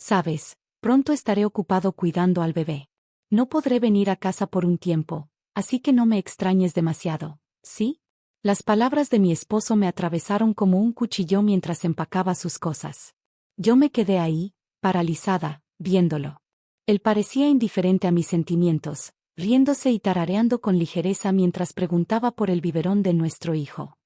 Sabes, pronto estaré ocupado cuidando al bebé. No podré venir a casa por un tiempo, así que no me extrañes demasiado, ¿sí? Las palabras de mi esposo me atravesaron como un cuchillo mientras empacaba sus cosas. Yo me quedé ahí, paralizada, viéndolo. Él parecía indiferente a mis sentimientos, riéndose y tarareando con ligereza mientras preguntaba por el biberón de nuestro hijo.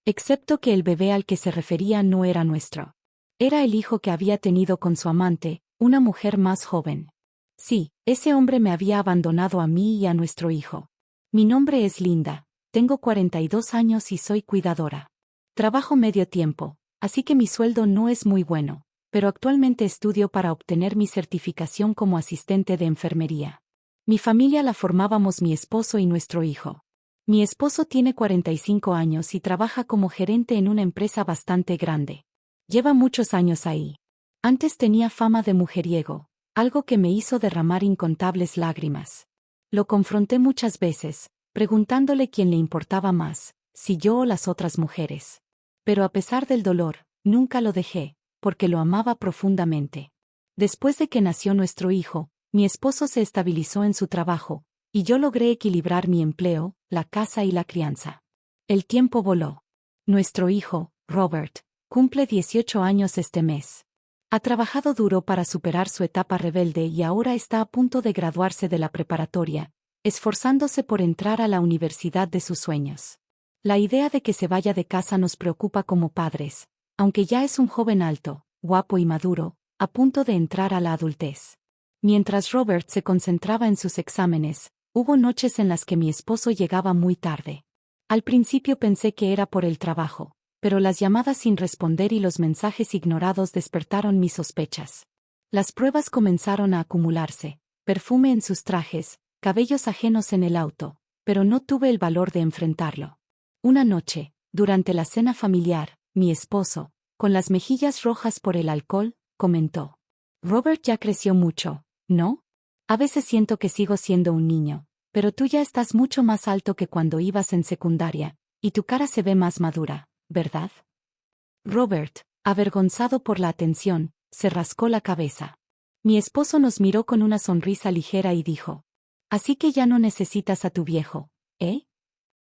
Excepto que el bebé al que se refería no era nuestro. Era el hijo que había tenido con su amante, una mujer más joven. Sí, ese hombre me había abandonado a mí y a nuestro hijo. Mi nombre es Linda, tengo 42 años y soy cuidadora. Trabajo medio tiempo, así que mi sueldo no es muy bueno, pero actualmente estudio para obtener mi certificación como asistente de enfermería. Mi familia la formábamos mi esposo y nuestro hijo. Mi esposo tiene 45 años y trabaja como gerente en una empresa bastante grande. Lleva muchos años ahí. Antes tenía fama de mujeriego, algo que me hizo derramar incontables lágrimas. Lo confronté muchas veces, preguntándole quién le importaba más, si yo o las otras mujeres. Pero a pesar del dolor, nunca lo dejé, porque lo amaba profundamente. Después de que nació nuestro hijo, mi esposo se estabilizó en su trabajo, y yo logré equilibrar mi empleo, la casa y la crianza. El tiempo voló. Nuestro hijo, Robert, cumple 18 años este mes. Ha trabajado duro para superar su etapa rebelde y ahora está a punto de graduarse de la preparatoria, esforzándose por entrar a la universidad de sus sueños. La idea de que se vaya de casa nos preocupa como padres, aunque ya es un joven alto, guapo y maduro, a punto de entrar a la adultez. Mientras Robert se concentraba en sus exámenes, hubo noches en las que mi esposo llegaba muy tarde. Al principio pensé que era por el trabajo, pero las llamadas sin responder y los mensajes ignorados despertaron mis sospechas. Las pruebas comenzaron a acumularse, perfume en sus trajes, cabellos ajenos en el auto, pero no tuve el valor de enfrentarlo. Una noche, durante la cena familiar, mi esposo, con las mejillas rojas por el alcohol, comentó: Robert ya creció mucho, ¿no? A veces siento que sigo siendo un niño, pero tú ya estás mucho más alto que cuando ibas en secundaria, y tu cara se ve más madura, ¿verdad? Robert, avergonzado por la atención, se rascó la cabeza. Mi esposo nos miró con una sonrisa ligera y dijo: Así que ya no necesitas a tu viejo, ¿eh?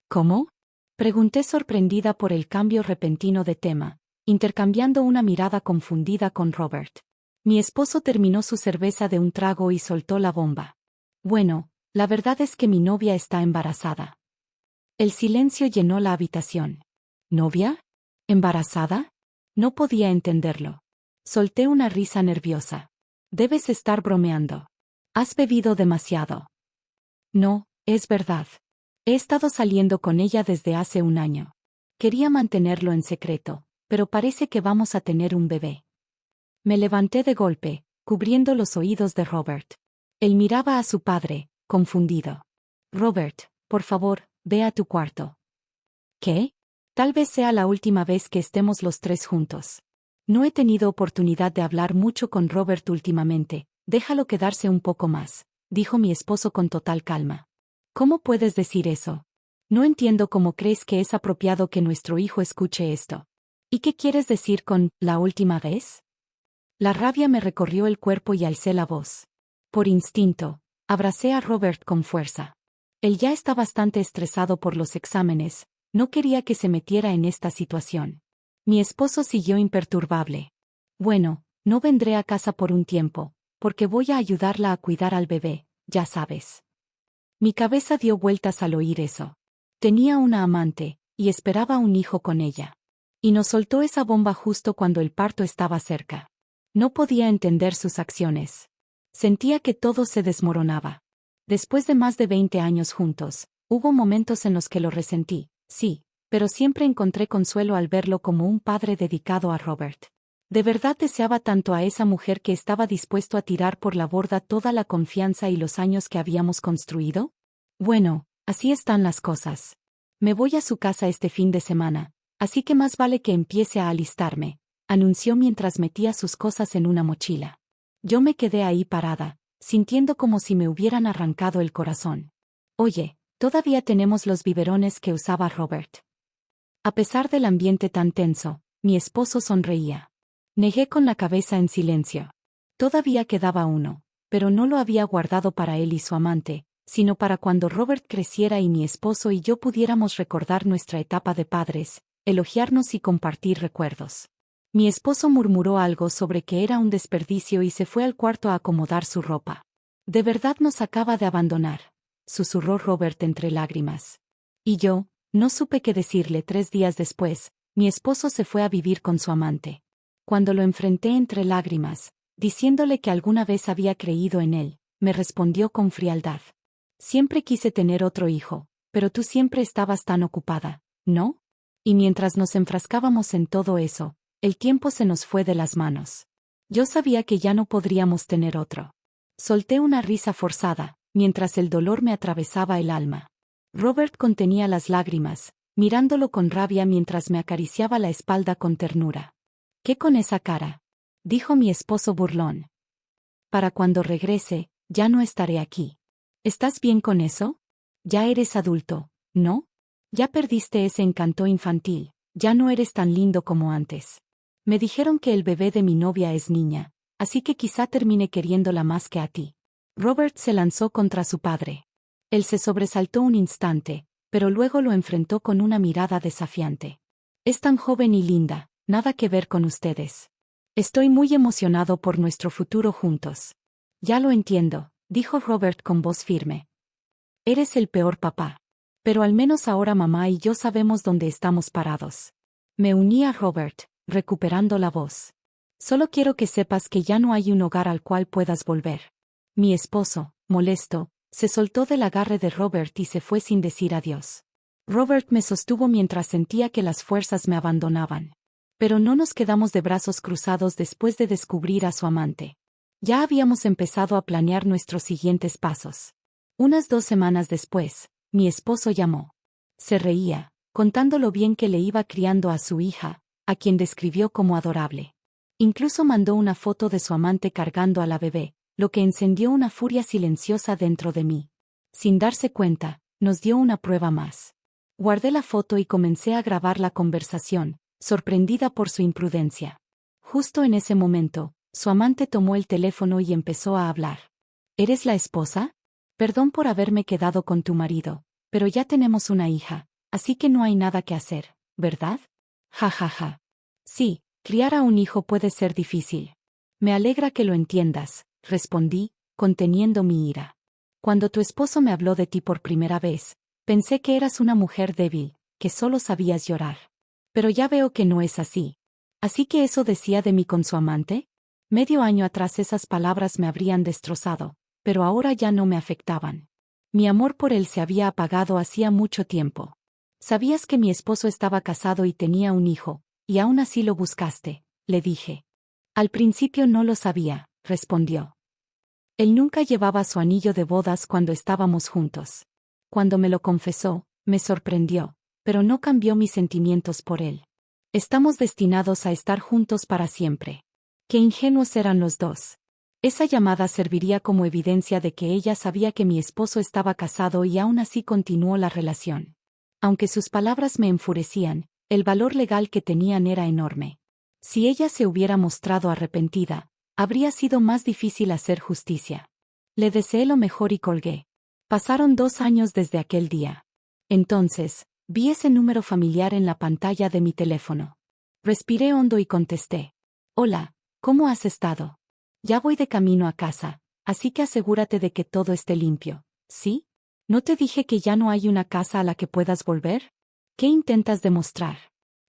¿Cómo? Pregunté sorprendida por el cambio repentino de tema, intercambiando una mirada confundida con Robert. Mi esposo terminó su cerveza de un trago y soltó la bomba. Bueno, la verdad es que mi novia está embarazada. El silencio llenó la habitación. ¿Novia? ¿Embarazada? No podía entenderlo. Solté una risa nerviosa. Debes estar bromeando. Has bebido demasiado. No, es verdad. He estado saliendo con ella desde hace un año. Quería mantenerlo en secreto, pero parece que vamos a tener un bebé. Me levanté de golpe, cubriendo los oídos de Robert. Él miraba a su padre, confundido. Robert, por favor, ve a tu cuarto. ¿Qué? Tal vez sea la última vez que estemos los tres juntos. No he tenido oportunidad de hablar mucho con Robert últimamente, déjalo quedarse un poco más, dijo mi esposo con total calma. ¿Cómo puedes decir eso? No entiendo cómo crees que es apropiado que nuestro hijo escuche esto. ¿Y qué quieres decir con la última vez? La rabia me recorrió el cuerpo y alcé la voz. Por instinto, abracé a Robert con fuerza. Él ya está bastante estresado por los exámenes, no quería que se metiera en esta situación. Mi esposo siguió imperturbable. Bueno, no vendré a casa por un tiempo, porque voy a ayudarla a cuidar al bebé, ya sabes. Mi cabeza dio vueltas al oír eso. Tenía una amante, y esperaba un hijo con ella. Y nos soltó esa bomba justo cuando el parto estaba cerca. No podía entender sus acciones. Sentía que todo se desmoronaba. Después de más de 20 años juntos, hubo momentos en los que lo resentí, sí, pero siempre encontré consuelo al verlo como un padre dedicado a Robert. ¿De verdad deseaba tanto a esa mujer que estaba dispuesto a tirar por la borda toda la confianza y los años que habíamos construido? Bueno, así están las cosas. Me voy a su casa este fin de semana, así que más vale que empiece a alistarme, anunció mientras metía sus cosas en una mochila. Yo me quedé ahí parada, sintiendo como si me hubieran arrancado el corazón. Oye, todavía tenemos los biberones que usaba Robert. A pesar del ambiente tan tenso, mi esposo sonreía. Negué con la cabeza en silencio. Todavía quedaba uno, pero no lo había guardado para él y su amante, sino para cuando Robert creciera y mi esposo y yo pudiéramos recordar nuestra etapa de padres, elogiarnos y compartir recuerdos. Mi esposo murmuró algo sobre que era un desperdicio y se fue al cuarto a acomodar su ropa. «De verdad nos acaba de abandonar», susurró Robert entre lágrimas. Y yo, no supe qué decirle. 3 días después, mi esposo se fue a vivir con su amante. Cuando lo enfrenté entre lágrimas, diciéndole que alguna vez había creído en él, me respondió con frialdad. «Siempre quise tener otro hijo, pero tú siempre estabas tan ocupada, ¿no?» Y mientras nos enfrascábamos en todo eso, el tiempo se nos fue de las manos. Yo sabía que ya no podríamos tener otro. Solté una risa forzada, mientras el dolor me atravesaba el alma. Robert contenía las lágrimas, mirándolo con rabia mientras me acariciaba la espalda con ternura. «¿Qué con esa cara?», dijo mi esposo burlón. «Para cuando regrese, ya no estaré aquí. ¿Estás bien con eso? Ya eres adulto, ¿no? Ya perdiste ese encanto infantil, ya no eres tan lindo como antes. Me dijeron que el bebé de mi novia es niña, así que quizá termine queriéndola más que a ti». Robert se lanzó contra su padre. Él se sobresaltó un instante, pero luego lo enfrentó con una mirada desafiante. «Es tan joven y linda, nada que ver con ustedes. Estoy muy emocionado por nuestro futuro juntos». «Ya lo entiendo», dijo Robert con voz firme. «Eres el peor papá. Pero al menos ahora mamá y yo sabemos dónde estamos parados». Me uní a Robert, recuperando la voz. «Solo quiero que sepas que ya no hay un hogar al cual puedas volver». Mi esposo, molesto, se soltó del agarre de Robert y se fue sin decir adiós. Robert me sostuvo mientras sentía que las fuerzas me abandonaban. Pero no nos quedamos de brazos cruzados después de descubrir a su amante. Ya habíamos empezado a planear nuestros siguientes pasos. Unas 2 semanas después, mi esposo llamó. Se reía, contando lo bien que le iba criando a su hija, a quien describió como adorable. Incluso mandó una foto de su amante cargando a la bebé, lo que encendió una furia silenciosa dentro de mí. Sin darse cuenta, nos dio una prueba más. Guardé la foto y comencé a grabar la conversación, sorprendida por su imprudencia. Justo en ese momento, su amante tomó el teléfono y empezó a hablar. «¿Eres la esposa? Perdón por haberme quedado con tu marido, pero ya tenemos una hija, así que no hay nada que hacer, ¿verdad? Ja ja ja. Sí, criar a un hijo puede ser difícil. Me alegra que lo entiendas», respondí, conteniendo mi ira. «Cuando tu esposo me habló de ti por primera vez, pensé que eras una mujer débil, que solo sabías llorar. Pero ya veo que no es así. ¿Así que eso decía de mí con su amante? Medio año atrás esas palabras me habrían destrozado, pero ahora ya no me afectaban. Mi amor por él se había apagado hacía mucho tiempo. Sabías que mi esposo estaba casado y tenía un hijo, y aún así lo buscaste», le dije. «Al principio no lo sabía», respondió. «Él nunca llevaba su anillo de bodas cuando estábamos juntos. Cuando me lo confesó, me sorprendió, pero no cambió mis sentimientos por él. Estamos destinados a estar juntos para siempre». Qué ingenuos eran los dos. Esa llamada serviría como evidencia de que ella sabía que mi esposo estaba casado y aún así continuó la relación. Aunque sus palabras me enfurecían, el valor legal que tenían era enorme. Si ella se hubiera mostrado arrepentida, habría sido más difícil hacer justicia. Le deseé lo mejor y colgué. Pasaron 2 años desde aquel día. Entonces, vi ese número familiar en la pantalla de mi teléfono. Respiré hondo y contesté. «Hola, ¿cómo has estado? Ya voy de camino a casa, así que asegúrate de que todo esté limpio, ¿sí? ¿No te dije que ya no hay una casa a la que puedas volver? ¿Qué intentas demostrar?»,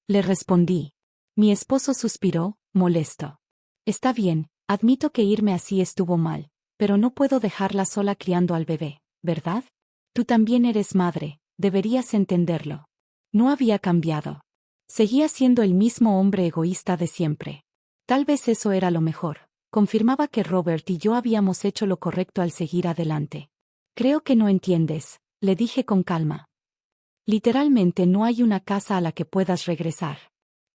le respondí. Mi esposo suspiró, molesto. «Está bien, admito que irme así estuvo mal, pero no puedo dejarla sola criando al bebé, ¿verdad? Tú también eres madre, deberías entenderlo». No había cambiado. Seguía siendo el mismo hombre egoísta de siempre. Tal vez eso era lo mejor. Confirmaba que Robert y yo habíamos hecho lo correcto al seguir adelante. «Creo que no entiendes», le dije con calma. «Literalmente no hay una casa a la que puedas regresar.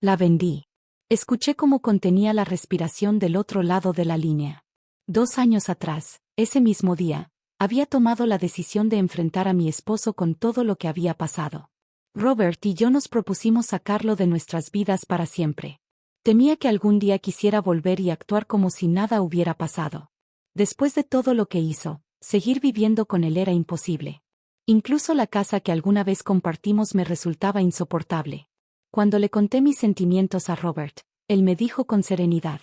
La vendí». Escuché cómo contenía la respiración del otro lado de la línea. 2 años atrás, ese mismo día, había tomado la decisión de enfrentar a mi esposo con todo lo que había pasado. Robert y yo nos propusimos sacarlo de nuestras vidas para siempre. Temía que algún día quisiera volver y actuar como si nada hubiera pasado. Después de todo lo que hizo, seguir viviendo con él era imposible. Incluso la casa que alguna vez compartimos me resultaba insoportable. Cuando le conté mis sentimientos a Robert, él me dijo con serenidad: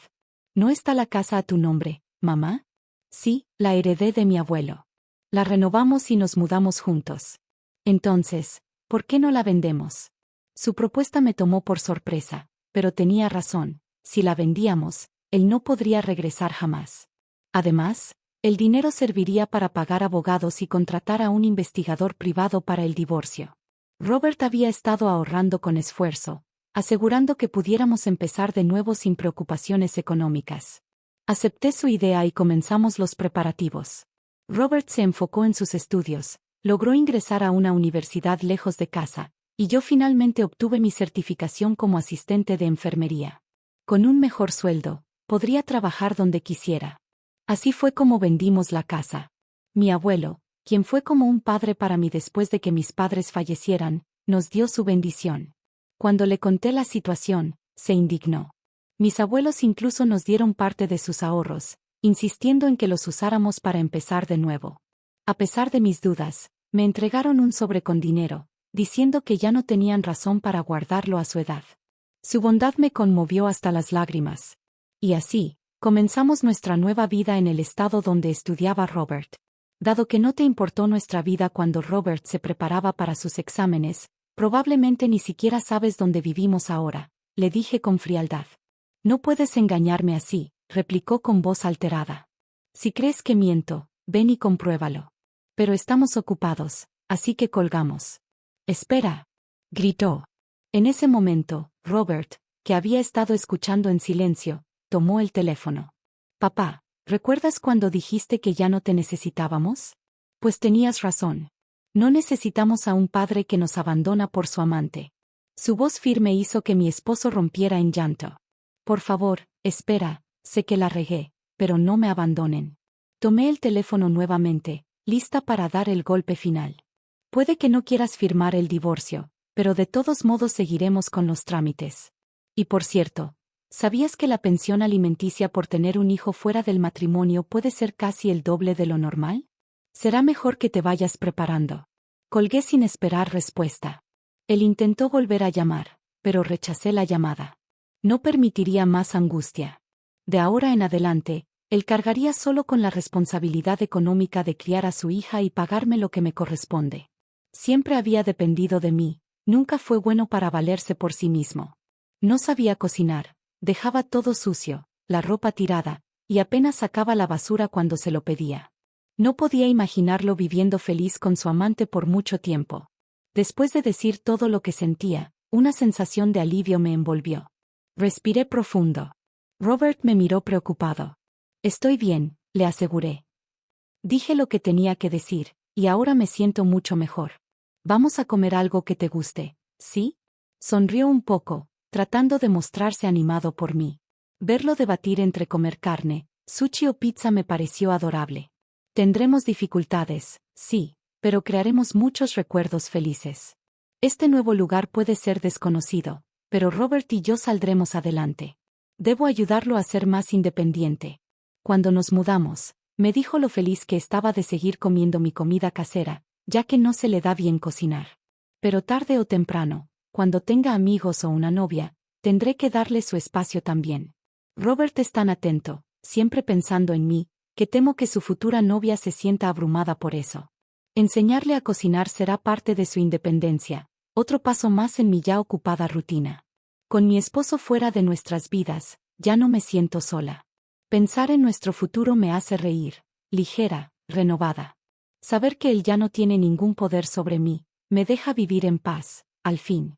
¿No está la casa a tu nombre, mamá? Sí, la heredé de mi abuelo. La renovamos y nos mudamos juntos. Entonces, ¿por qué no la vendemos? Su propuesta me tomó por sorpresa, pero tenía razón. Si la vendíamos, él no podría regresar jamás. Además, el dinero serviría para pagar abogados y contratar a un investigador privado para el divorcio. Robert había estado ahorrando con esfuerzo, asegurando que pudiéramos empezar de nuevo sin preocupaciones económicas. Acepté su idea y comenzamos los preparativos. Robert se enfocó en sus estudios, logró ingresar a una universidad lejos de casa, y yo finalmente obtuve mi certificación como asistente de enfermería. Con un mejor sueldo, podría trabajar donde quisiera. Así fue como vendimos la casa. Mi abuelo, quien fue como un padre para mí después de que mis padres fallecieran, nos dio su bendición. Cuando le conté la situación, se indignó. Mis abuelos incluso nos dieron parte de sus ahorros, insistiendo en que los usáramos para empezar de nuevo. A pesar de mis dudas, me entregaron un sobre con dinero, diciendo que ya no tenían razón para guardarlo a su edad. Su bondad me conmovió hasta las lágrimas. Y así, comenzamos nuestra nueva vida en el estado donde estudiaba Robert. Dado que no te importó nuestra vida cuando Robert se preparaba para sus exámenes, probablemente ni siquiera sabes dónde vivimos ahora, le dije con frialdad. No puedes engañarme así, replicó con voz alterada. Si crees que miento, ven y compruébalo. Pero estamos ocupados, así que colgamos. Espera, gritó. En ese momento, Robert, que había estado escuchando en silencio, tomó el teléfono. Papá, ¿recuerdas cuando dijiste que ya no te necesitábamos? Pues tenías razón. No necesitamos a un padre que nos abandona por su amante. Su voz firme hizo que mi esposo rompiera en llanto. Por favor, espera, sé que la regué, pero no me abandonen. Tomé el teléfono nuevamente, lista para dar el golpe final. Puede que no quieras firmar el divorcio, pero de todos modos seguiremos con los trámites. Y por cierto, ¿sabías que la pensión alimenticia por tener un hijo fuera del matrimonio puede ser casi el doble de lo normal? Será mejor que te vayas preparando. Colgué sin esperar respuesta. Él intentó volver a llamar, pero rechacé la llamada. No permitiría más angustia. De ahora en adelante, él cargaría solo con la responsabilidad económica de criar a su hija y pagarme lo que me corresponde. Siempre había dependido de mí, nunca fue bueno para valerse por sí mismo. No sabía cocinar, dejaba todo sucio, la ropa tirada, y apenas sacaba la basura cuando se lo pedía. No podía imaginarlo viviendo feliz con su amante por mucho tiempo. Después de decir todo lo que sentía, una sensación de alivio me envolvió. Respiré profundo. Robert me miró preocupado. Estoy bien, le aseguré. Dije lo que tenía que decir, y ahora me siento mucho mejor. Vamos a comer algo que te guste, ¿sí? Sonrió un poco, tratando de mostrarse animado por mí. Verlo debatir entre comer carne, sushi o pizza me pareció adorable. Tendremos dificultades, sí, pero crearemos muchos recuerdos felices. Este nuevo lugar puede ser desconocido, pero Robert y yo saldremos adelante. Debo ayudarlo a ser más independiente. Cuando nos mudamos, me dijo lo feliz que estaba de seguir comiendo mi comida casera, ya que no se le da bien cocinar. Pero tarde o temprano, cuando tenga amigos o una novia, tendré que darle su espacio también. Robert es tan atento, siempre pensando en mí, que temo que su futura novia se sienta abrumada por eso. Enseñarle a cocinar será parte de su independencia, otro paso más en mi ya ocupada rutina. Con mi esposo fuera de nuestras vidas, ya no me siento sola. Pensar en nuestro futuro me hace reír, ligera, renovada. Saber que él ya no tiene ningún poder sobre mí, me deja vivir en paz, al fin.